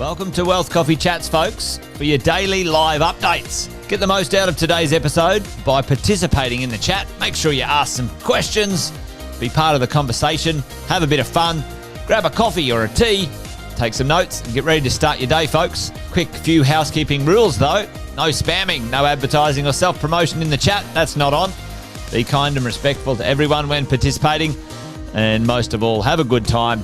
Welcome to Wealth Coffee Chats, folks, for your daily live updates. Get the most out of today's episode by participating in the chat. Make sure you ask some questions, be part of the conversation, have a bit of fun, grab a coffee or a tea, take some notes, and get ready to start your day, folks. Quick few housekeeping rules, though. No spamming, no advertising or self-promotion in the chat. That's not on. Be kind and respectful to everyone when participating. And most of all, have a good time.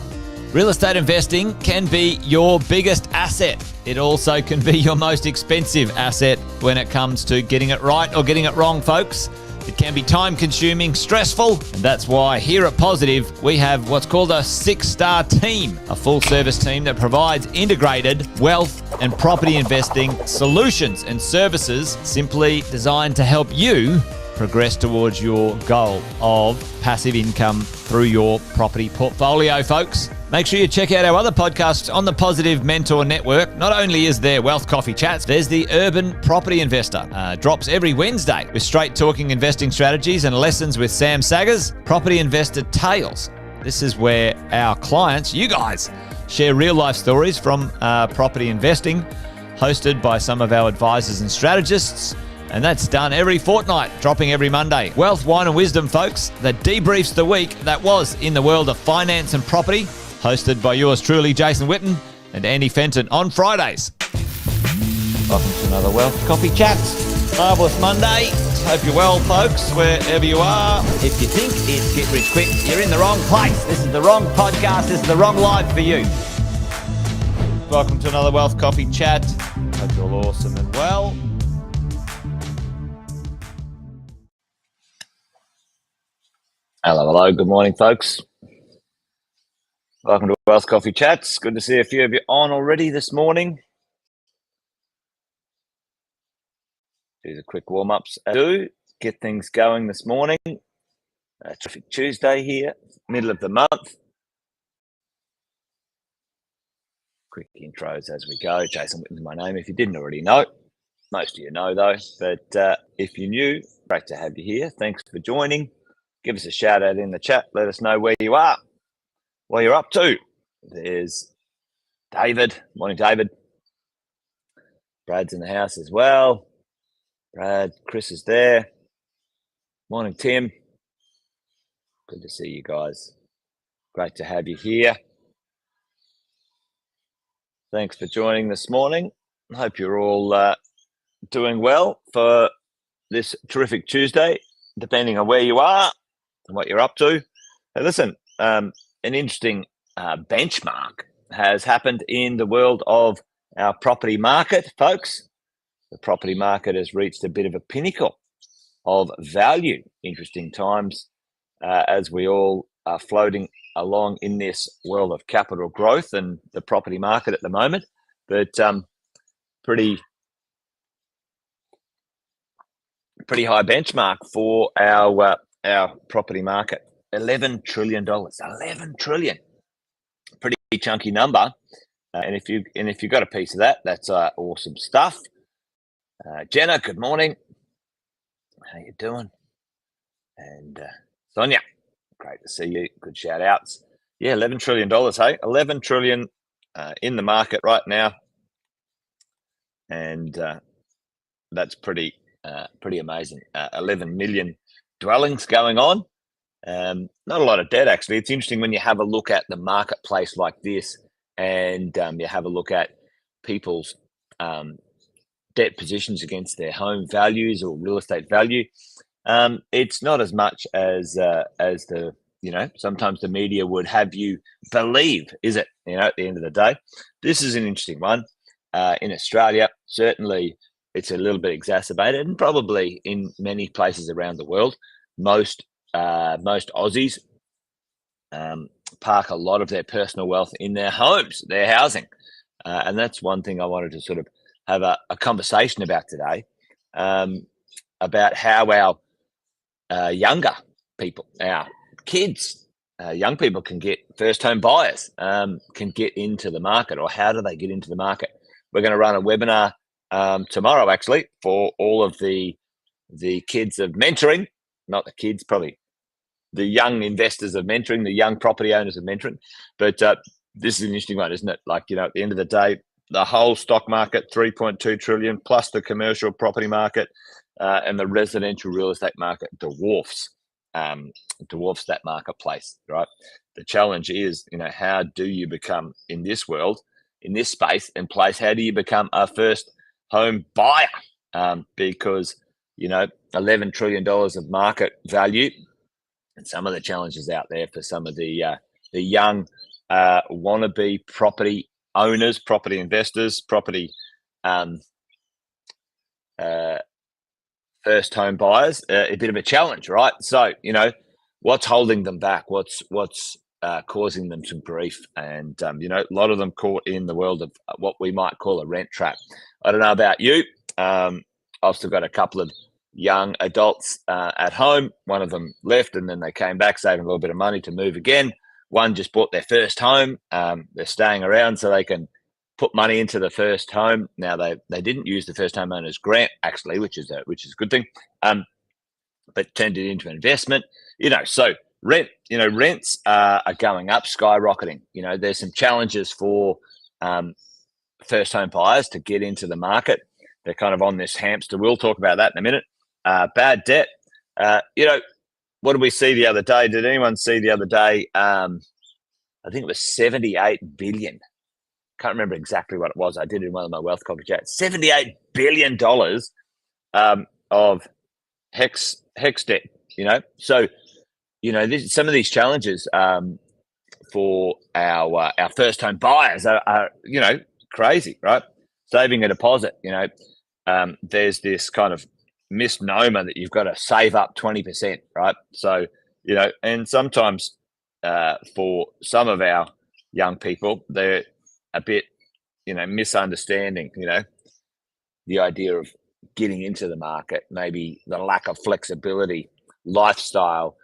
Real estate investing can be your biggest asset. It also can be your most expensive asset when it comes to getting it right or getting it wrong, folks. It can be time-consuming, stressful, and that's why here at Positive, we have what's called a 6-star team, a full-service team that provides integrated wealth and property investing solutions and services simply designed to help you progress towards your goal of passive income through your property portfolio, folks. Make sure you check out our other podcasts on the Positive Mentor Network. Not only is there Wealth Coffee Chats, there's the Urban Property Investor. Drops every Wednesday with straight talking investing strategies and lessons with Sam Saggers. Property Investor Tales. This is where our clients, you guys, share real life stories from property investing, hosted by some of our advisors and strategists. And that's done every fortnight, dropping every Monday. Wealth, Wine and Wisdom, folks, that debriefs the week that was in the world of finance and property, hosted by yours truly, Jason Whitton and Andy Fenton on Fridays. Welcome to another Wealth Coffee Chats. Marvellous Monday. Hope you're well, folks, wherever you are. If you think it's Get Rich Quick, you're in the wrong place. This is the wrong podcast. This is the wrong live for you. Welcome to another Wealth Coffee Chat. Hope you're all awesome and well. Hello. Good morning, folks. Welcome to Wealth Coffee Chats. Good to see a few of you on already this morning. Do the quick warm-ups. Get things going this morning. Terrific Tuesday here, middle of the month. Quick intros as we go. Jason Whitton's my name if you didn't already know. Most of you know, though. But if you're new, great to have you here. Thanks for joining. Give us a shout out in the chat. Let us know where you are, what you're up to. There's David. Morning, David. Brad's in the house as well. Brad, Chris is there. Morning, Tim. Good to see you guys. Great to have you here. Thanks for joining this morning. I hope you're all doing well for this terrific Tuesday, depending on where you are and what you're up to. Hey, listen, an interesting benchmark has happened in the world of our property market, folks. The property market has reached a bit of a pinnacle of value. Interesting times as we all are floating along in this world of capital growth and the property market at the moment. But pretty high benchmark for our property market. $11 trillion. $11 trillion. Pretty chunky number. And if you got a piece of that, that's awesome stuff. Jenna, good morning. How you doing? And Sonia, great to see you. Good shout outs. Yeah, $11 trillion, hey? $11 trillion in the market right now. And that's pretty amazing. 11 million dwellings going on. Not a lot of debt, actually. It's interesting when you have a look at the marketplace like this and you have a look at people's debt positions against their home values or real estate value. It's not as much as the, sometimes the media would have you believe, is it? At the end of the day, this is an interesting one. In Australia, certainly it's a little bit exacerbated, and probably in many places around the world. Most Aussies park a lot of their personal wealth in their homes, their housing. And that's one thing I wanted to sort of have a conversation about today, about how our younger people, our kids, young people can get first home buyers, can get into the market, or how do they get into the market? We're going to run a webinar tomorrow, actually, for all of the kids of mentoring, not the kids, probably the young investors of mentoring, the young property owners of mentoring. But this is an interesting one, isn't it? Like, at the end of the day, the whole stock market, 3.2 trillion, plus the commercial property market, and the residential real estate market dwarfs that marketplace, right? The challenge is, how do you become in this world, in this space and place? How do you become a first home buyer? Because $11 trillion of market value, and some of the challenges out there for some of the young wannabe property owners, property investors, property first home buyers, a bit of a challenge, right? So, what's holding them back? What's causing them some grief? And, a lot of them caught in the world of what we might call a rent trap. I don't know about you. I've still got a couple of young adults at home. One of them left and then they came back saving a little bit of money to move again. One just bought their first home. They're staying around so they can put money into the first home. Now they didn't use the first homeowners grant actually, which is a good thing, but turned it into an investment. So rents are going up, skyrocketing. There's some challenges for first home buyers to get into the market. They're kind of on this hamster wheel. Talk about that in a minute. Bad debt. What did we see the other day? Did anyone see the other day? I think it was 78 billion. Can't remember exactly what it was. I did it in one of my wealth coffee chats. $78 billion of hex debt. So some of these challenges for our first home buyers are crazy, right? Saving a deposit. There's this kind of misnomer that you've got to save up 20%, right? So and sometimes for some of our young people, they're a bit, misunderstanding, the idea of getting into the market, maybe the lack of flexibility, lifestyle.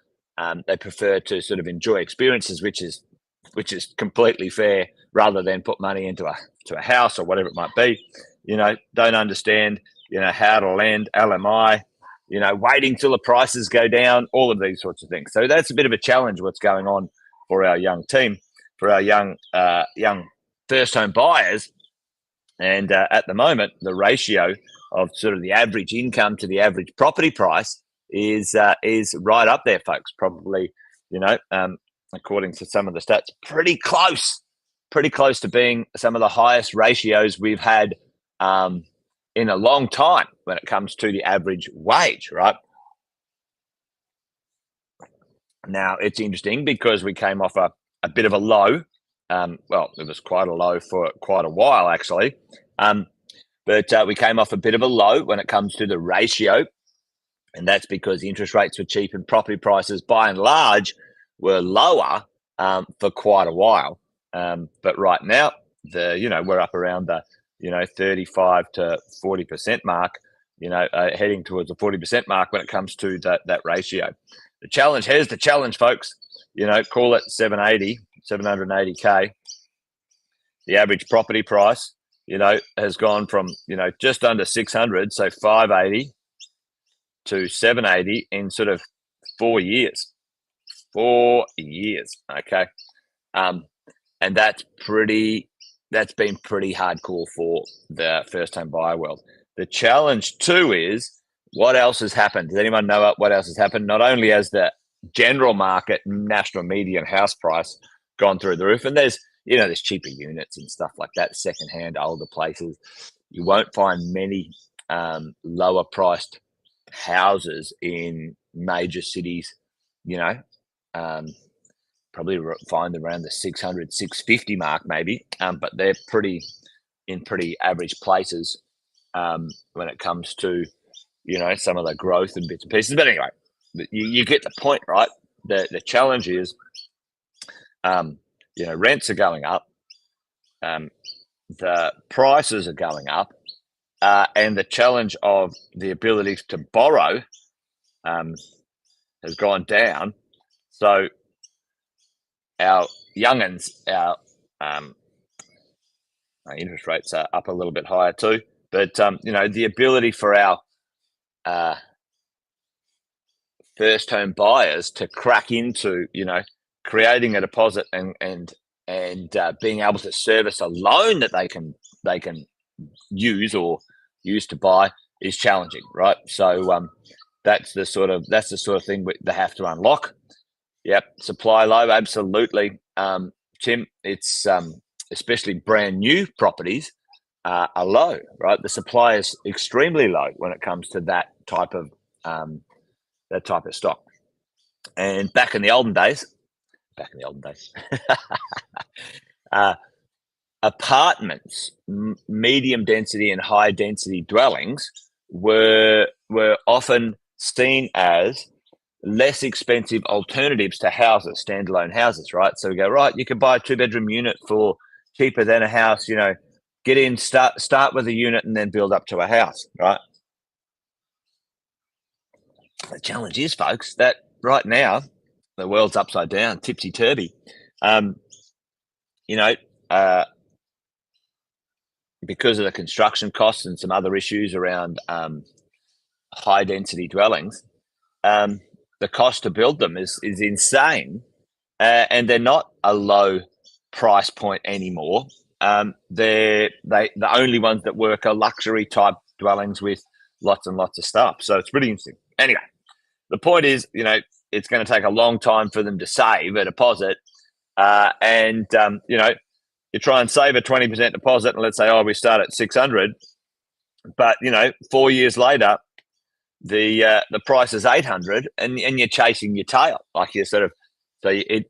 They prefer to sort of enjoy experiences, which is completely fair, rather than put money into a house or whatever it might be. Don't understand, how to lend, LMI, waiting till the prices go down, all of these sorts of things. So that's a bit of a challenge what's going on for our young team, for our young first home buyers. And at the moment, the ratio of sort of the average income to the average property price is right up there, folks. Probably, according to some of the stats, pretty close to being some of the highest ratios we've had in a long time when it comes to the average wage, right? Now, it's interesting because we came off a bit of a low. Well, it was quite a low for quite a while, actually. But we came off a bit of a low when it comes to the ratio. And that's because interest rates were cheap and property prices, by and large, were lower for quite a while. But right now, we're up around the 35 to 40% mark. Heading towards the 40% mark when it comes to that ratio. Here's the challenge, folks. Call it 780K. The average property price, has gone from just under 600, so 580 to 780 in sort of 4 years. 4 years, okay. And that's been pretty hardcore for the first home buyer world. The challenge too is what else has happened? Does anyone know what else has happened? Not only has the general market national median house price gone through the roof, and there's cheaper units and stuff like that, secondhand, older places. You won't find many lower priced houses in major cities, probably find around the 600, 650 mark maybe, but they're pretty average places when it comes to, some of the growth and bits and pieces. But anyway, you get the point, right? The challenge is, rents are going up, the prices are going up, and the challenge of the ability to borrow has gone down. So our young'uns, our interest rates are up a little bit higher too. But the ability for our first home buyers to crack into, creating a deposit and being able to service a loan that they can they can use to buy is challenging, right? So that's the sort of thing they have to unlock. Yep, supply low, absolutely. Tim, it's especially brand new properties are low, right? The supply is extremely low when it comes to that type of stock. And back in the olden days, apartments, medium density and high density dwellings were often seen as less expensive alternatives to houses, standalone houses, right? So we go, right, you can buy a 2-bedroom unit for cheaper than a house, get in, start with a unit and then build up to a house, right? The challenge is, folks, that right now the world's upside down, tipsy-turvy. Because of the construction costs and some other issues around high density dwellings, the cost to build them is insane, and they're not a low price point anymore. The only ones that work are luxury type dwellings with lots and lots of stuff. So it's pretty interesting. Anyway, the point is, it's going to take a long time for them to save a deposit, and you try and save a 20% deposit, and let's say, we start at 600, but 4 years later, the price is 800, and you're chasing your tail, like you're so it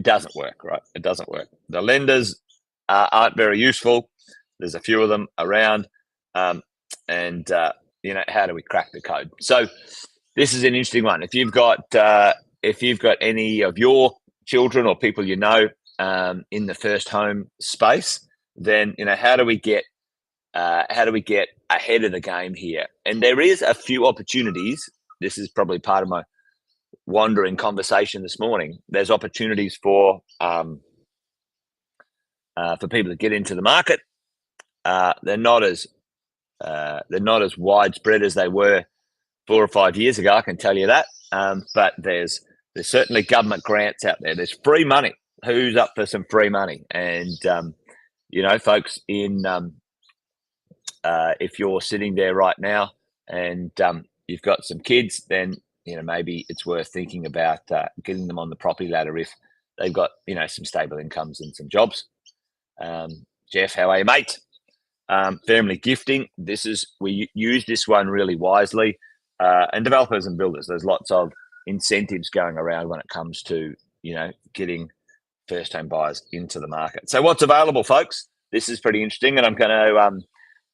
doesn't work, right? It doesn't work. The lenders aren't very useful. There's a few of them around, and how do we crack the code? So this is an interesting one. If you've got any of your children or people in the first home space, then how do we get ahead of the game here? And there is a few opportunities. This is probably part of my wandering conversation this morning. There's opportunities for people to get into the market. They're not as widespread as they were 4 or 5 years ago, I can tell you that. But there's certainly government grants out there. There's free money. Who's up for some free money? And folks, if you're sitting there right now and you've got some kids, then maybe it's worth thinking about getting them on the property ladder if they've got some stable incomes and some jobs. Jeff, how are you, mate? Family gifting. We use this one really wisely, and developers and builders. There's lots of incentives going around when it comes to getting first home buyers into the market. So what's available, folks? This is pretty interesting, and I'm going to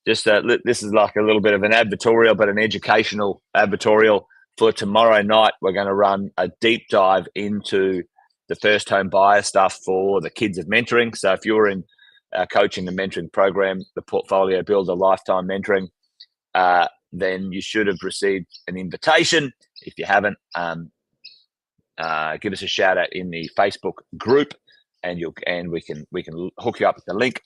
this is like a little bit of an advertorial, but an educational advertorial for tomorrow night. We're going to run a deep dive into the first home buyer stuff for the kids of mentoring. So if you're in coaching and mentoring program, the Portfolio Builder Lifetime Mentoring, then you should have received an invitation. If you haven't, give us a shout out in the Facebook group, and we can hook you up with the link.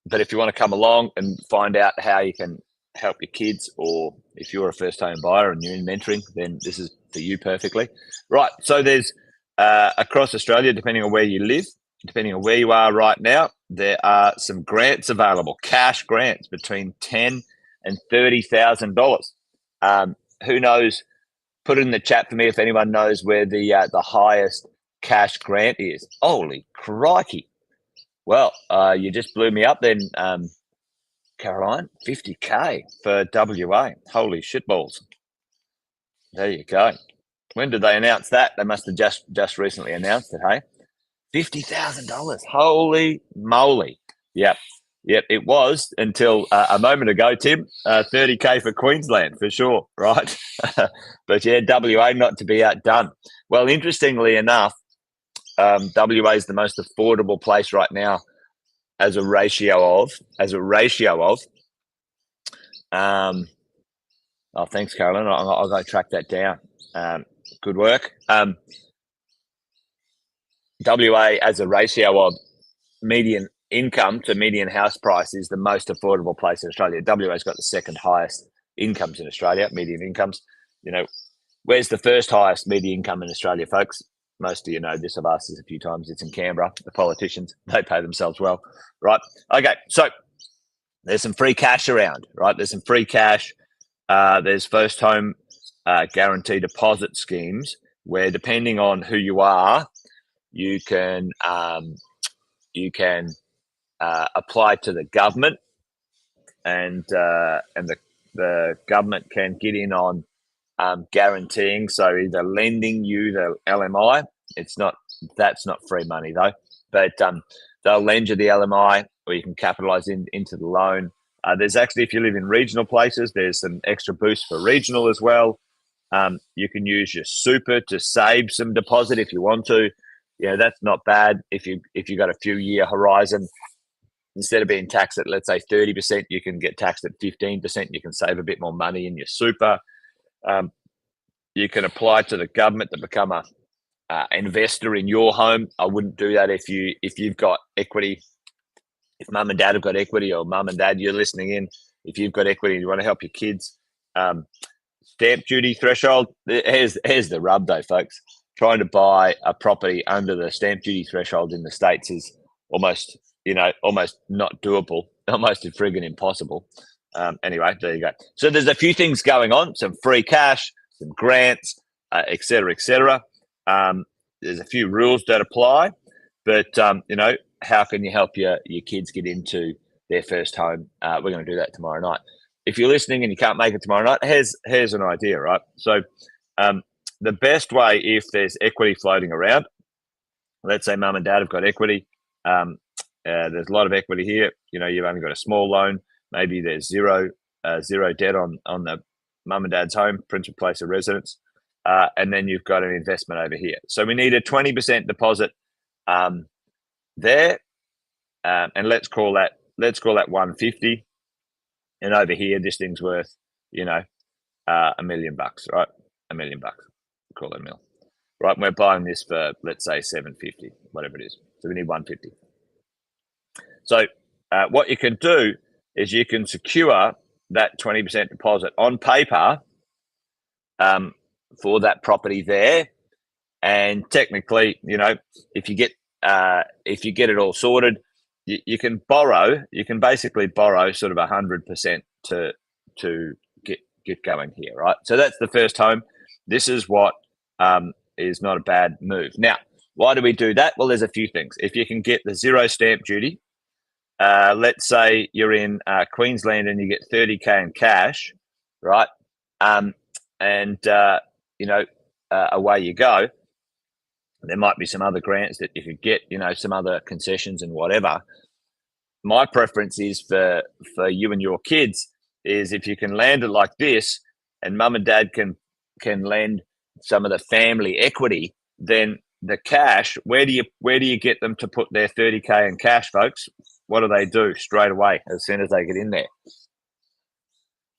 But if you want to come along and find out how you can help your kids, or if you're a first home buyer and you're in mentoring, then this is for you perfectly. Right. So there's across Australia, depending on where you live, depending on where you are right now, there are some grants available, cash grants between $10,000 and $30,000. Who knows? Put it in the chat for me if anyone knows where the highest cash grant is. Holy crikey. Well, you just blew me up then, Caroline. $50K for WA. Holy shitballs. There you go. When did they announce that? They must have just recently announced it, hey? $50,000. Holy moly. Yep, it was until a moment ago, Tim. $30K for Queensland, for sure, right? But yeah, WA not to be outdone. Well, interestingly enough, WA is the most affordable place right now as a ratio of oh, thanks, Caroline. I'll go track that down. Good work. WA as a ratio of median income to median house price is the most affordable place in Australia. WA's got the second highest incomes in Australia, median incomes. Where's the first highest median income in Australia, folks? most of you know this, I've asked this a few times. It's in Canberra. The politicians, they pay themselves well, right? Okay, so there's some free cash around, right? There's some free cash. There's first home guarantee deposit schemes where, depending on who you are, you can apply to the government, and the government can get in on guaranteeing. So either lending you the LMI. That's not free money though, but they'll lend you the LMI, or you can capitalise into the loan. There's actually, if you live in regional places, there's some extra boost for regional as well. You can use your super to save some deposit if you want to. That's not bad. If you got a few year horizon, instead of being taxed at, let's say, 30%, you can get taxed at 15%. You can save a bit more money in your super. You can apply to the government to become a investor in your home. I wouldn't do that if you've got equity. If mum and dad have got equity, or mum and dad, you're listening in, if you've got equity and you want to help your kids, stamp duty threshold. Here's the rub though, folks. Trying to buy a property under the stamp duty threshold in the States is almost not doable, almost friggin' impossible. Anyway, there you go. So there's a few things going on, some free cash, some grants, et cetera, et cetera. There's a few rules that apply, but how can you help your kids get into their first home? We're going to do that tomorrow night. If you're listening and you can't make it tomorrow night, here's an idea, right? So the best way, if there's equity floating around, let's say mum and dad have got equity, there's a lot of equity here. You've only got a small loan. Maybe there's zero debt on the mum and dad's home, principal place of residence, and then you've got an investment over here. So we need a 20% deposit there, and let's call that 150. And over here, this thing's worth $1 million, right? $1 million. Call it a mil, right? And we're buying this for, let's say, 750, whatever it is. So we need 150. So what you can do is you can secure that 20% deposit on paper for that property there, and technically, if you get it all sorted, you can borrow. You can basically borrow sort of 100% to get going here, right? So that's the first home. This is what is not a bad move. Now, why do we do that? Well, there's a few things. If you can get the zero stamp duty, let's say you're in Queensland and you get 30K in cash, right? Away you go. There might be some other grants that you could get, some other concessions and whatever. My preference is for you and your kids is if you can land it like this, and mum and dad can lend some of the family equity, then the cash, where do you get them to put their 30K in cash, folks? What do they do straight away as soon as they get in there?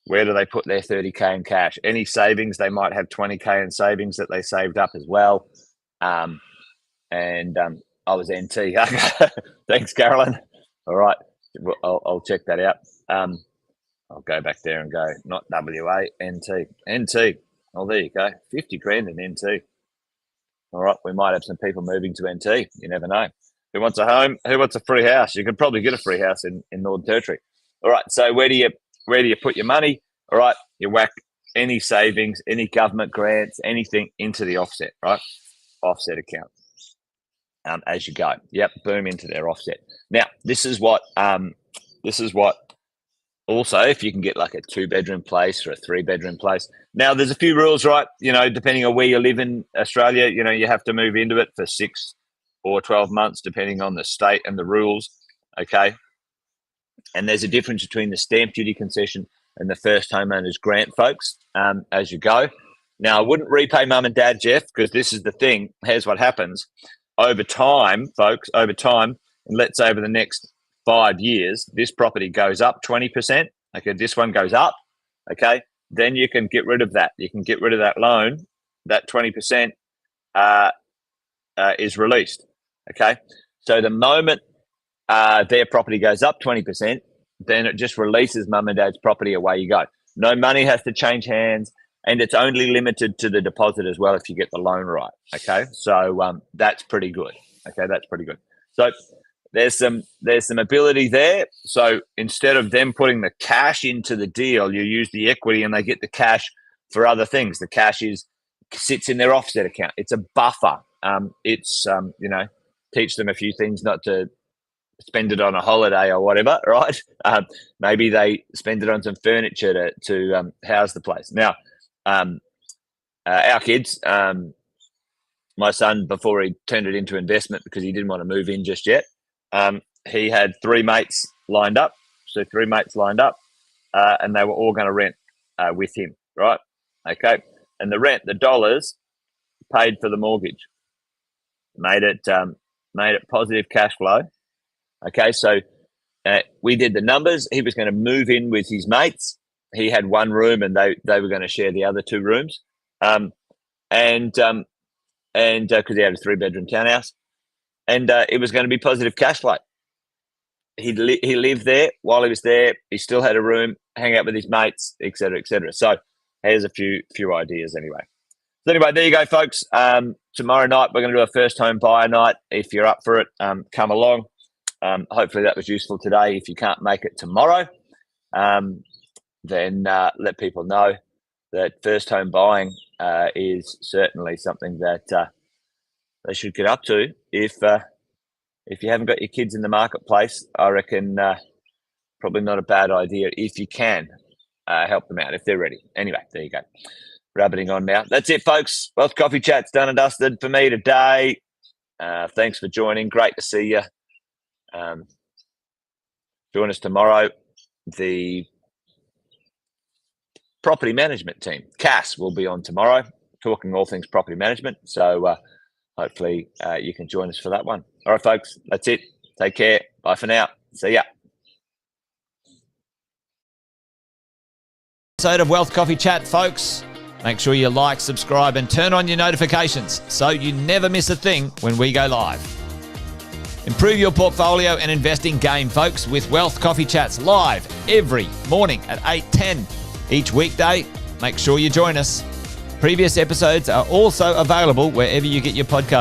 Where do they put their 30K in cash? Any savings? They might have 20K in savings that they saved up as well. I was NT. Thanks, Carolyn. All right, I'll check that out. I'll go back there and go, not WA, NT. Oh, there you go, 50 grand in NT. All right, we might have some people moving to NT. You never know. Who wants a home? Who wants a free house? You could probably get a free house in Northern Territory. All right, so where do you put your money? All right, you whack any savings, any government grants, anything into the offset, right? Offset account. As you go. Yep, boom, into their offset. Now, this is what also, if you can get like a 2-bedroom place or a 3-bedroom place. Now, there's a few rules, right? Depending on where you live in Australia, you have to move into it for 6 or 12 months, depending on the state and the rules. Okay. And there's a difference between the stamp duty concession and the first homeowners grant, folks, as you go. Now, I wouldn't repay mum and dad, Jeff, because this is the thing. Here's what happens. Over time, folks, and let's say over the next 5 years, this property goes up 20%. Okay, this one goes up. Okay, then you can get rid of that. You can get rid of that loan. That 20% is released. Okay, so the moment their property goes up 20%, then it just releases mum and dad's property. Away you go. No money has to change hands. and it's only limited to the deposit as well if you get the loan right. Okay, so that's pretty good. Okay, that's pretty good. So there's some ability there. So instead of them putting the cash into the deal, you use the equity and they get the cash for other things. The cash sits in their offset account. It's a buffer. It's teach them a few things, not to spend it on a holiday or whatever, right? Maybe they spend it on some furniture to house the place. Now, our kids, my son, before he turned it into investment because he didn't want to move in just yet, he had 3 mates lined up. So 3 mates lined up, and they were all going to rent with him, right? Okay. And the rent, the dollars, paid for the mortgage, made it positive cash flow. Okay, so we did the numbers. He was going to move in with his mates. He had 1 room, and they were going to share the other 2 rooms. And because he had a 3-bedroom townhouse, and it was going to be positive cash flow. He lived there. While he was there, he still had a room, hang out with his mates, etc., etc. So here's a few ideas anyway. So anyway, there you go, folks. Tomorrow night we're going to do a first home buyer night. If you're up for it, come along. Hopefully that was useful today. If you can't make it tomorrow, then let people know that first home buying is certainly something that they should get up to. If you haven't got your kids in the marketplace, I reckon probably not a bad idea if you can help them out if they're ready. Anyway, there you go. Rabbiting on now. That's it, folks. Wealth Coffee Chat's done and dusted for me today. Thanks for joining. Great to see you. Join us tomorrow. The property management team, Cass, will be on tomorrow, talking all things property management. So hopefully you can join us for that one. All right, folks, that's it. Take care. Bye for now. See ya. Episode of Wealth Coffee Chat, folks. Make sure you like, subscribe, and turn on your notifications so you never miss a thing when we go live. Improve your portfolio and investing game, folks, with Wealth Coffee Chats live every morning at 8:10 each weekday. Make sure you join us. Previous episodes are also available wherever you get your podcast.